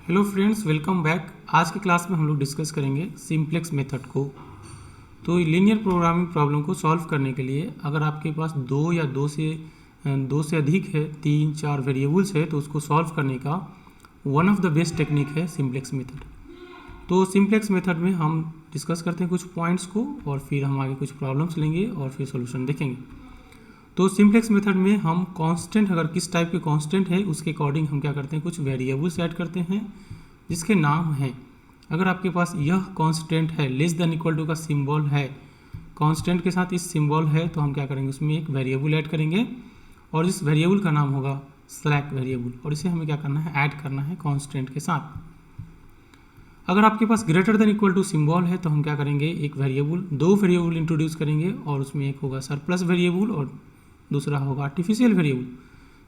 Hello friends, welcome back. आज की class में हम लोग डिस्कस करेंगे सिंप्लेक्स मेथड को। तो लीनियर प्रोग्रामिंग प्रॉब्लम को सॉल्व करने के लिए अगर आपके पास दो से अधिक है, 3-4 वेरिएबल्स है, तो उसको सॉल्व करने का one of the best technique है सिंप्लेक्स मेथड। तो सिंप्लेक्स मेथड में हम डिस्कस करते हैं कुछ पॉइंट्स को और फिर हम आगे कुछ प्रॉब्लम्स लेंगे और फिर सोल्यूशन देखेंगे। तो सिंप्लेक्स मेथड में हम कांस्टेंट, अगर किस टाइप के कांस्टेंट है उसके अकॉर्डिंग हम क्या करते हैं, कुछ वेरिएबल्स ऐड करते हैं जिसके नाम है। अगर आपके पास यह कांस्टेंट है, लेस देन इक्वल टू का सिंबल है, कांस्टेंट के साथ इस सिंबल है, तो हम क्या करेंगे, उसमें एक वेरिएबल ऐड करेंगे और इस वेरिएबल का नाम होगा स्लैक वेरिएबल, और इसे हमें क्या करना है, ऐड करना है कांस्टेंट के साथ। अगर आपके पास greater than equal to symbol है तो हम क्या करेंगे, एक वेरिएबल, दो वेरिएबल इंट्रोड्यूस करेंगे और उसमें एक होगा सरप्लस वेरिएबल और दूसरा होगा आर्टिफिशियल वेरिएबल।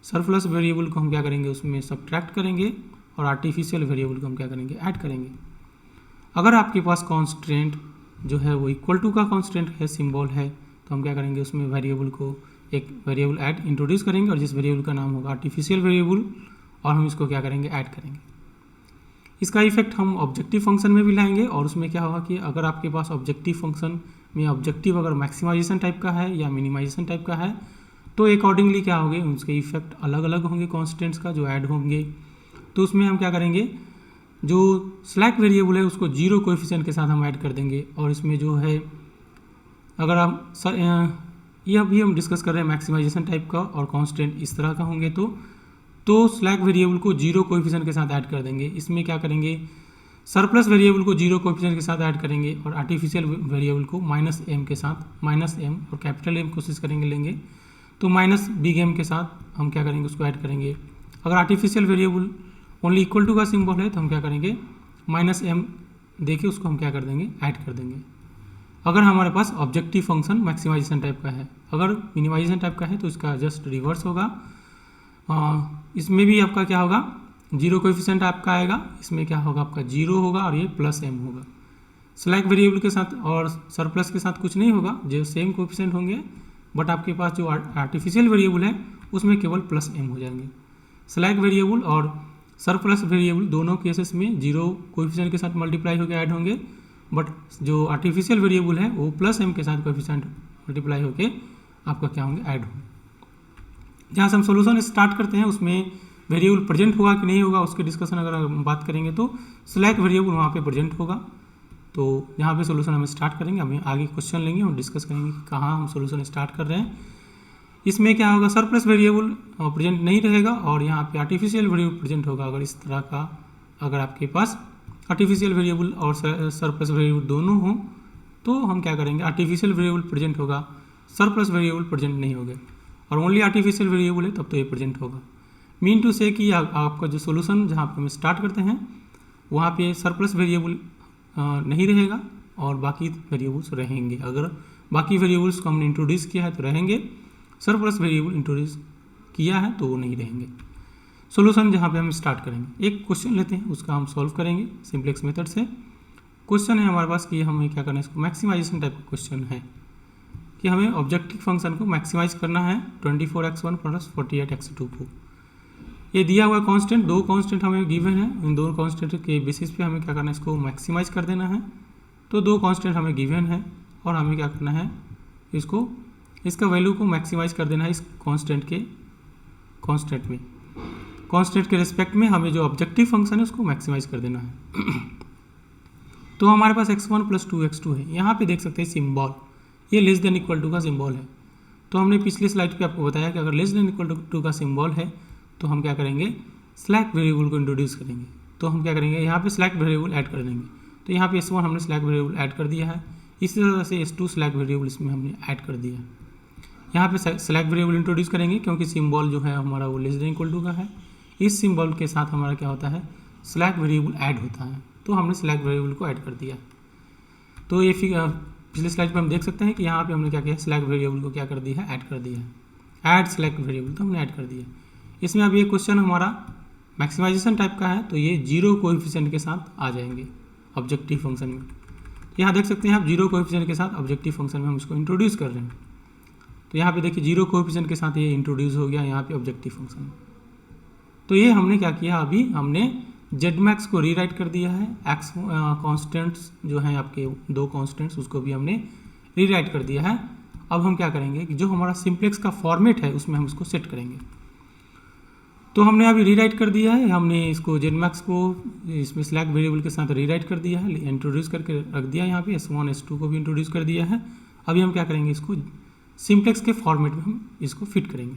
सरप्लस वेरिएबल को हम क्या करेंगे, उसमें सब्ट्रैक्ट करेंगे और आर्टिफिशियल वेरिएबल को हम क्या करेंगे, ऐड करेंगे। अगर आपके पास कांस्टेंट जो है वो इक्वल टू का कांस्टेंट है, सिंबल है, तो हम क्या करेंगे, उसमें वेरिएबल को एक वेरिएबल ऐड इंट्रोड्यूस करेंगे और जिस वेरिएबल का नाम होगा आर्टिफिशियल वेरिएबल, और हम इसको क्या करेंगे, ऐड करेंगे। इसका इफेक्ट हम ऑब्जेक्टिव फंक्शन में भी लाएंगे और उसमें क्या होगा कि अगर आपके पास ऑब्जेक्टिव फंक्शन में ऑब्जेक्टिव अगर मैक्सिमाइजेशन टाइप का है या मिनिमाइजेशन टाइप का है, तो अकॉर्डिंगली क्या होंगे, उसके इफेक्ट अलग अलग होंगे कांस्टेंट्स का जो ऐड होंगे। तो उसमें हम क्या करेंगे, जो स्लैक वेरिएबल है उसको जीरो कोएफिशिएंट के साथ हम ऐड कर देंगे। और इसमें जो है, अगर आप यह भी हम डिस्कस कर रहे हैं मैक्सिमाइजेशन टाइप का और कांस्टेंट इस तरह का होंगे, तो स्लैक वेरिएबल को जीरो कोएफिशिएंट के साथ ऐड कर देंगे। इसमें क्या करेंगे, सरप्लस वेरिएबल को जीरो कोएफिशिएंट के साथ ऐड करेंगे और आर्टिफिशियल वेरिएबल को -m के साथ, -m और कैपिटल M कोशिश करेंगे लेंगे, तो -big M के साथ हम क्या करेंगे, उसको ऐड करेंगे। अगर artificial variable only equal to का सिंबल है तो हम क्या करेंगे, -m देके उसको हम क्या कर देंगे, ऐड कर देंगे। अगर हमारे पास ऑब्जेक्टिव फंक्शन मैक्सिमाइजेशन टाइप का है, अगर मिनिमाइजेशन टाइप का है तो इसका जस्ट रिवर्स होगा। इसमें भी आपका क्या होगा, जीरो कोएफिशिएंट आपका आएगा, इसमें क्या होगा, आपका जीरो होगा और ये +m होगा। स्लैक वेरिएबल के साथ और सरप्लस के साथ कुछ नहीं होगा, जो सेम कोएफिशिएंट होंगे, बट आपके पास जो आर्टिफिशियल वेरिएबल है उसमें केवल +m हो जाएंगे। स्लैक वेरिएबल और सरप्लस वेरिएबल दोनों केसेस में जीरो कोएफिशिएंट के साथ मल्टीप्लाई होकर ऐड होंगे, बट जो आर्टिफिशियल वेरिएबल है वो +m के साथ कोएफिशिएंट मल्टीप्लाई होकर आपका क्या होंगे, ऐड होंगे। जहाँ से हम सोल्यूशन स्टार्ट करते हैं उसमें वेरिएबल प्रेजेंट होगा कि नहीं होगा उसके डिस्कशन अगर हम बात करेंगे तो स्लैक वेरिएबल वहाँ पे प्रेजेंट होगा। तो यहाँ पे सोल्यूशन हम स्टार्ट करेंगे, हमें आगे क्वेश्चन लेंगे और डिस्कस करेंगे कि कहाँ हम सोल्यूशन स्टार्ट कर रहे हैं। इसमें क्या होगा, सरप्लस वेरिएबल प्रेजेंट नहीं रहेगा और यहाँ पे आर्टिफिशियल वेरिएबल प्रेजेंट होगा। अगर इस तरह का, अगर आपके पास आर्टिफिशियल वेरिएबल और सरप्लस वेरिएबल दोनों हों तो हम क्या करेंगे, आर्टिफिशियल वेरिएबल प्रेजेंट होगा, सरप्लस वेरिएबल प्रेजेंट नहीं होगा, और ओनली आर्टिफिशियल वेरिएबल है तब तो ये प्रेजेंट होगा। मीन टू से कि आपका जो सोल्यूशन जहाँ पे हम स्टार्ट करते हैं वहाँ पे सरप्लस वेरिएबल नहीं रहेगा और बाकी वेरिएबल्स रहेंगे। अगर बाकी वेरिएबल्स को हमने इंट्रोड्यूस किया है तो रहेंगे, सरप्लस वेरिएबल इंट्रोड्यूस किया है तो वो नहीं रहेंगे। सोल्यूशन जहाँ पे हम स्टार्ट करेंगे, एक क्वेश्चन लेते हैं, उसका हम सॉल्व करेंगे सिंप्लेक्स मेथड से। क्वेश्चन है हमारे पास कि हमें क्या करना है, इसको मैक्सिमाइजेशन टाइप का क्वेश्चन है कि हमें ऑब्जेक्टिव फंक्शन को मैक्सिमाइज करना है 24x1 + 48x2 को। ये दिया हुआ कांस्टेंट, दो कांस्टेंट हमें गिवन है, इन दो कांस्टेंट के बेसिस पे हमें क्या करना है, इसको मैक्सिमाइज कर देना है। तो दो कांस्टेंट हमें गिवन है और हमें क्या करना है, इसको, इसका वैल्यू को मैक्सिमाइज कर देना है इस कांस्टेंट में, कांस्टेंट के रिस्पेक्ट में हमें जो ऑब्जेक्टिव फंक्शन है उसको मैक्सिमाइज कर देना है। तो हमारे पास x1 + 2x2 है। यहाँ पे देख सकते हैं सिंबल, ये लेस देन इक्वल टू का सिंबल है। तो हमने पिछले स्लाइड पे आपको बताया कि अगर लेस देन इक्वल टू का सिंबल है तो हम क्या करेंगे, स्लैक वेरिएबल को इंट्रोड्यूस करेंगे। तो हम क्या करेंगे, यहाँ पे स्लैक वेरिएबल ऐड कर देंगे। तो यहाँ पे S1 हमने स्लैक वेरिएबल ऐड कर दिया है, इसी तरह से S2 स्लैक वेरिएबल इसमें हमने ऐड कर दिया है। यहाँ पे स्लैक वेरिएबल इंट्रोड्यूस करेंगे क्योंकि सिंबल जो है हमारा वो लेस देन इक्वल टू का है। इस सिंबल के साथ हमारा क्या होता है, स्लैक वेरिएबल ऐड होता है, तो हमने स्लैक वेरिएबल को ऐड कर दिया। तो ये पिछले स्लाइड पे हम देख सकते हैं कि यहाँ पे हमने क्या किया, स्लैक वेरिएबल को क्या कर दिया है, ऐड कर दिया है। ऐड स्लैक वेरिएबल, तो हमने ऐड कर दिया। इसमें अब ये क्वेश्चन हमारा मैक्सिमाइजेशन टाइप का है तो ये जीरो कोएफिशिएंट के साथ आ जाएंगे ऑब्जेक्टिव फंक्शन में। यहाँ देख सकते हैं आप, जीरो कोएफिशिएंट के साथ ऑब्जेक्टिव फंक्शन में हम इसको इंट्रोड्यूस कर रहे हैं। तो यहाँ पे देखिए जीरो कोएफिशिएंट के साथ ये इंट्रोड्यूस हो गया यहाँ पे ऑब्जेक्टिव फंक्शन। तो ये हमने क्या किया, अभी हमने जेड मैक्स को रीराइट कर दिया है, एक्स कॉन्स्टेंट्स जो हैं आपके दो कॉन्स्टेंट्स उसको भी हमने रीराइट कर दिया है। अब हम क्या करेंगे कि जो हमारा सिंप्लेक्स का फॉर्मेट है उसमें हम इसको सेट करेंगे। तो हमने अभी रीराइट कर दिया है, हमने इसको जेड मैक्स को इसमें सिलेक्ट वेरिएबल के साथ रीराइट कर दिया है, इंट्रोड्यूस करके रख दिया है। यहाँ पे S1 S2 को भी इंट्रोड्यूस कर दिया है। अभी हम क्या करेंगे, इसको सिंप्लेक्स के फॉर्मेट में हम इसको फिट करेंगे।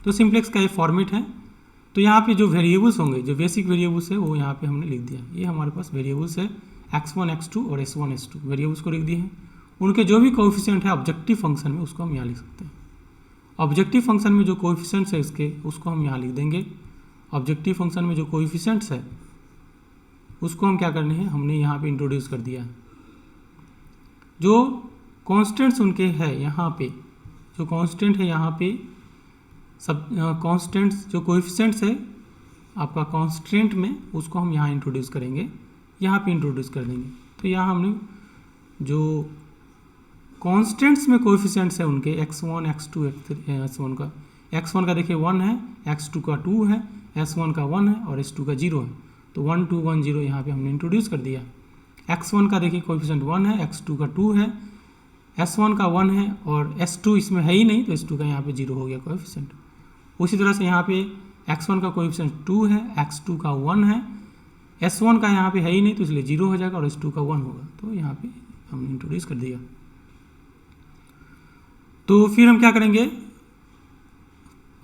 तो सिंप्लेक्स का ये फॉर्मेट है। तो यहाँ पे जो वेरिएबल्स होंगे, जो बेसिक वेरिएबल्स है वो यहाँ पे हमने लिख दिया। ये हमारे पास वेरिएबल्स है x1 x2 और S1 S2 वेरिएबल्स को लिख दिए हैं। उनके जो भी कोएफिशिएंट है ऑब्जेक्टिव फंक्शन में उसको हम यहाँ लिख सकते हैं। ऑब्जेक्टिव फंक्शन में जो कोएफिशिएंट्स है इसके उसको हम यहाँ लिख देंगे। ऑब्जेक्टिव फंक्शन में जो कोएफिशिएंट्स है उसको हम क्या करने हैं, हमने यहाँ पे इंट्रोड्यूस कर दिया। जो कॉन्स्टेंट्स उनके है यहाँ पे, जो कॉन्स्टेंट है यहाँ पे सब कॉन्स्टेंट्स जो कोएफिशिएंट्स है आपका कॉन्स्टेंट में उसको हम यहाँ इंट्रोड्यूस करेंगे, यहाँ पे इंट्रोड्यूस कर देंगे। तो यहाँ हमने जो कॉन्स्टेंट्स में कोएफिशिएंट्स है उनके x1 x2 x1 का देखिए 1 है, x2 का 2 है, S1 का 1 है और S2 का 0 है। तो 1 2 1 0 यहाँ पे हमने इंट्रोड्यूस कर दिया। x1 का देखिए कोएफिशिएंट 1 है, x2 का 2 है, S1 का 1 है और S2 इसमें है ही नहीं तो S2 का यहाँ पे 0 हो गया कोएफिशिएंट। उसी तरह से यहाँ पे x1 का कोएफिशिएंट 2 है, x2 का 1 है, S1 का यहाँ पे है ही नहीं तो इसलिए 0 हो जाएगा और S2 का 1 होगा। तो यहाँ पे हमने इंट्रोड्यूस कर दिया। तो फिर हम क्या करेंगे,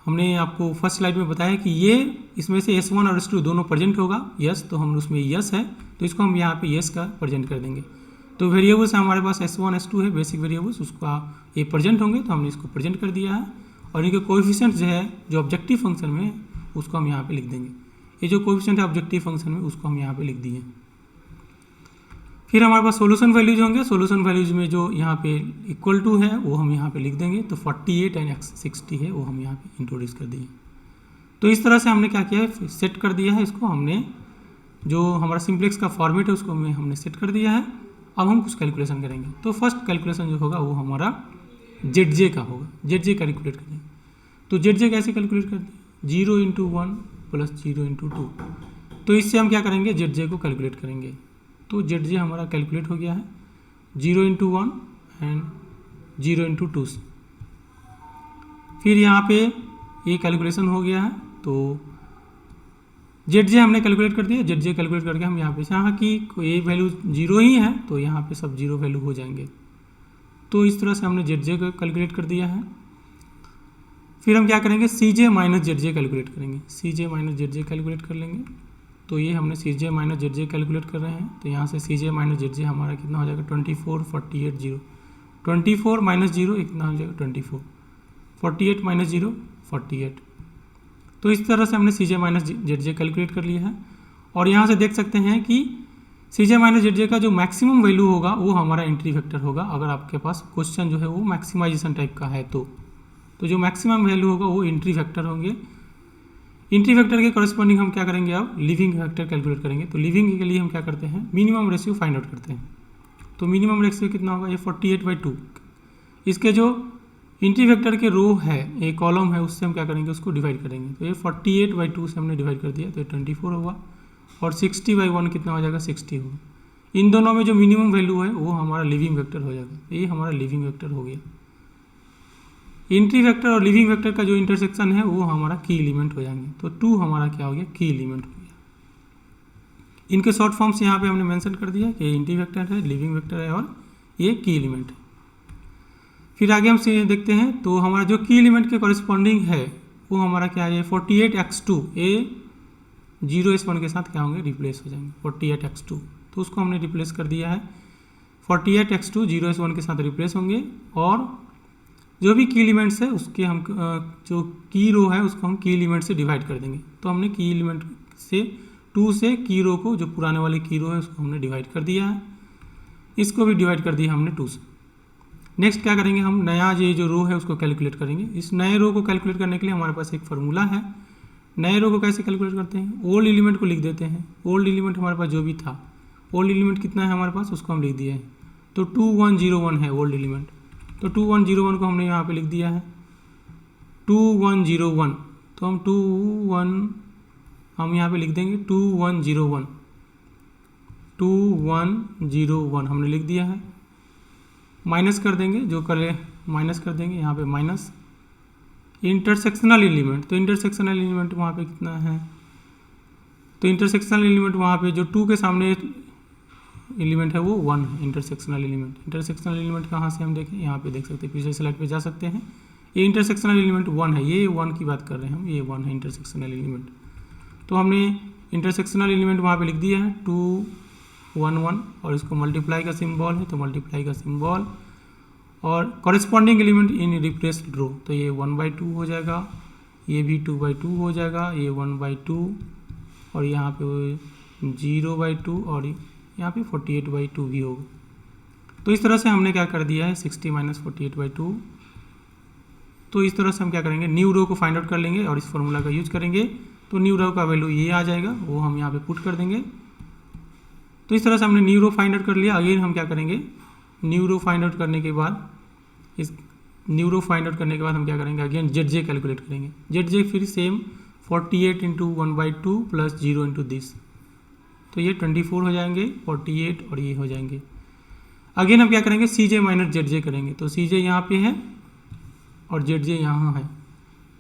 हमने आपको फर्स्ट स्लाइड में बताया कि ये इसमें से S1 और S2 दोनों प्रेजेंट होगा, यस, तो हम उसमें यस है तो इसको हम यहाँ पे यस का प्रेजेंट कर देंगे। तो वेरिएबल्स हमारे पास S1 S2 है, बेसिक वेरिएबल्स, उसका ये प्रेजेंट होंगे तो हमने इसको प्रेजेंट कर दिया है। और इनके कोएफिशिएंट जो है जो ऑब्जेक्टिव फंक्शन में उसको हम यहाँ पे लिख देंगे। ये जो कोएफिशिएंट है ऑब्जेक्टिव फंक्शन में उसको हम यहाँ पे लिख दिए। फिर हमारे पास सोल्यूशन वैल्यूज होंगे। सोल्यूशन वैल्यूज में जो यहाँ पे इक्वल टू है वो हम यहाँ पे लिख देंगे। तो 48 एंड 60 है वो हम यहाँ पे इंट्रोड्यूस कर दिए। तो इस तरह से हमने क्या किया है, सेट कर दिया है इसको। हमने जो हमारा सिंप्लेक्स का फॉर्मेट है उसको हमने सेट कर दिया है। अब हम कुछ कैलकुलेशन करेंगे। तो फर्स्ट कैलकुलेशन जो होगा वो हमारा ZJ का होगा। ZJ कैलकुलेट करेंगे। तो ZJ कैसे कैलकुलेट करते हैं, 0 × 1 + 0 × 2। तो इससे हम क्या करेंगे, ZJ को कैलकुलेट करेंगे। तो ZJ हमारा कैलकुलेट हो गया है 0 × 1 एंड 0 × 2 से। फिर यहाँ पे ये कैलकुलेशन हो गया है तो ZJ हमने कैलकुलेट कर दिया। ZJ कैलकुलेट करके हम यहाँ पे यहाँ की ये वैल्यू 0 ही है तो यहाँ पे सब 0 वैल्यू हो जाएंगे। तो इस तरह से हमने ZJ को कैलकुलेट कर दिया है। फिर हम क्या करेंगे, CJ - ZJ कैलकुलेट करेंगे। CJ - ZJ कैलकुलेट कर लेंगे। तो ये हमने CJ - ZJ कैलकुलेट कर रहे हैं। तो यहाँ से CJ - ZJ हमारा कितना हो जाएगा, 24 48 0। 24 - 0 कितना हो जाएगा, 24। 48 - 0 48। तो इस तरह से हमने CJ - ZJ कैलकुलेट कर लिया है। और यहाँ से देख सकते हैं कि CJ - ZJ का जो मैक्सिमम वैल्यू होगा वो हमारा एंट्री वेक्टर होगा। अगर आपके पास क्वेश्चन जो है वो मैक्सिमाइजेशन टाइप का है तो जो मैक्सिमम वैल्यू होगा वो एंट्री वेक्टर होंगे। एंट्री वेक्टर के कॉरस्पॉन्डिंग हम क्या करेंगे, अब लिविंग वेक्टर कैलकुलेट करेंगे। तो लिविंग के लिए हम क्या करते हैं, मिनिमम रेशियो फाइंड आउट करते हैं। तो मिनिमम रेशियो कितना होगा, ये 48/2। इसके जो एंट्री वेक्टर के रो है, एक कॉलम है, उससे हम क्या करेंगे, उसको डिवाइड करेंगे। तो ये 48/2 से हमने डिवाइड कर दिया तो ये 24 होगा। और 60/1 कितना हो जाएगा, 60 होगा। इन दोनों में जो मिनिमम वैल्यू है वो हमारा लिविंग वेक्टर हो जाएगा। तो ये हमारा लिविंग वेक्टर हो गया। एंट्री वेक्टर और लिविंग वेक्टर का जो इंटरसेक्शन है वो हमारा की एलिमेंट हो जाएंगे। तो 2 हमारा क्या हो गया, की एलिमेंट हो गया। इनके शॉर्ट फॉर्म्स यहाँ पे हमने मेंशन कर दिया कि एंट्री वेक्टर है, लिविंग वेक्टर है और ये की एलिमेंट है। फिर आगे हम देखते हैं। तो हमारा जो की एलिमेंट के कॉरस्पॉन्डिंग है वो हमारा क्या है, 48x2 ये 0s1 के साथ क्या होंगे, रिप्लेस हो जाएंगे 48x2। तो उसको हमने रिप्लेस कर दिया है। 48x2 0s1 के साथ रिप्लेस होंगे। और जो भी की एलिमेंट्स है उसके हम जो की रो है उसको हम की एलिमेंट से डिवाइड कर देंगे। तो हमने की एलिमेंट से 2 से की रो को, जो पुराने वाले की रो है उसको हमने डिवाइड कर दिया है। इसको भी डिवाइड कर दिया हमने 2 से। नेक्स्ट क्या करेंगे, हम नया ये जो रो है उसको कैलकुलेट करेंगे। इस नए रो को कैलकुलेट करने के लिए हमारे पास एक फार्मूला है। नए रो को कैसे कैलकुलेट करते हैं, ओल्ड एलिमेंट को लिख देते हैं। ओल्ड एलिमेंट हमारे पास जो भी था, ओल्ड एलिमेंट कितना है हमारे पास, उसको हम लिख दिए हैं। तो 2101 है ओल्ड एलिमेंट। तो 2101 को हमने यहाँ पे लिख दिया है 2101। तो हम हम यहाँ पे लिख देंगे 2101 2101 हमने लिख दिया है। माइनस कर देंगे, जो करे माइनस कर देंगे यहाँ पे माइनस इंटरसेक्शनल एलिमेंट। तो इंटरसेक्शनल एलिमेंट वहाँ पे कितना है, तो इंटरसेक्शनल एलिमेंट वहाँ पे जो 2 के सामने एलिमेंट है वो 1 है इंटरसेक्शनल एलिमेंट। इंटरसेक्शनल एलिमेंट कहाँ से हम देखें, यहाँ पे देख सकते हैं, पिछले स्लाइड पे जा सकते हैं। ये इंटरसेक्शनल एलिमेंट 1 है, ये 1 की बात कर रहे हैं हम, ये 1 है इंटरसेक्शनल एलिमेंट। तो हमने इंटरसेक्शनल एलिमेंट वहाँ पे लिख दिया है 211 और इसको मल्टीप्लाई का सिंबल है तो मल्टीप्लाई का सिंबल, और कॉरेस्पॉन्डिंग एलिमेंट इन रिप्लेस्ड रो, तो ये 1/2 हो जाएगा, ये भी 2/2 हो जाएगा, ये 1/2 और यहाँ पे 0/2 और यहाँ पे 48/2 भी होगा। तो इस तरह से हमने क्या कर दिया है 60 - 48/2। तो इस तरह से हम क्या करेंगे, न्यू रो को फाइंड आउट कर लेंगे और इस फॉर्मूला का यूज करेंगे। तो न्यू रो का वैल्यू ये आ जाएगा, वो हम यहाँ पे पुट कर देंगे। तो इस तरह से हमने न्यू रो फाइंड आउट कर लिया। अगेन हम क्या करेंगे, न्यू रो फाइंड आउट करने के बाद हम क्या करेंगे, अगेन ZJ कैलकुलेट करेंगे। ZJ फिर सेम 48 × 1/2 + 0 × दिस, तो ये 24 हो जाएंगे, 48 और ये हो जाएंगे। अगेन हम क्या करेंगे, CJ - ZJ करेंगे। तो CJ यहाँ पे है और ZJ यहाँ है,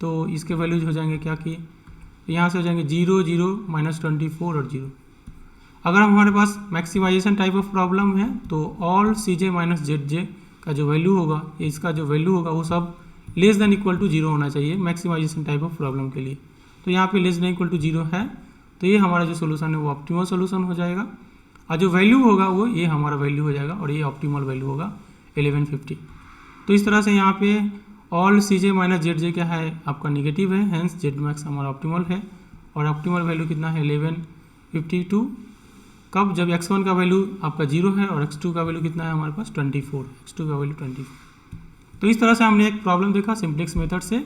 तो इसके वैल्यूज हो जाएंगे क्या कि यहाँ से हो जाएंगे 0 0 -24 और 0। अगर हमारे पास मैक्सिमाइजेशन टाइप ऑफ प्रॉब्लम है तो ऑल CJ - ZJ का जो वैल्यू होगा, इसका जो वैल्यू होगा वो सब लेस देन इक्वल टू 0 होना चाहिए मैक्सिमाइजेशन टाइप ऑफ प्रॉब्लम के लिए। तो यहाँ पे लेस देन इक्वल टू 0 है, तो ये हमारा जो सोल्यूशन है वो ऑप्टिमल सोल्यूशन हो जाएगा, और जो वैल्यू होगा वो ये हमारा वैल्यू हो जाएगा और ये ऑप्टिमल वैल्यू होगा 1150। तो इस तरह से यहाँ पे ऑल CJ - ZJ क्या है आपका निगेटिव है, हैंस Z मैक्स हमारा ऑप्टिमल है, और ऑप्टिमल वैल्यू कितना है 1152। कब, जब x1 का वैल्यू आपका 0 है और x2 का वैल्यू कितना है हमारे पास 24, x2 का वैल्यू 24। तो इस तरह से हमने एक प्रॉब्लम देखा सिंप्लेक्स मेथड से।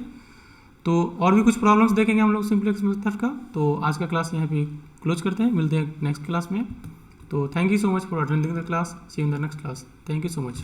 तो और भी कुछ प्रॉब्लम्स देखेंगे हम लोग सिंप्लेक्स मेथड का। तो आज का क्लास यहाँ पे क्लोज करते हैं, मिलते हैं नेक्स्ट क्लास में। तो thank you so much for attending the class, see you in the next class, thank you so much.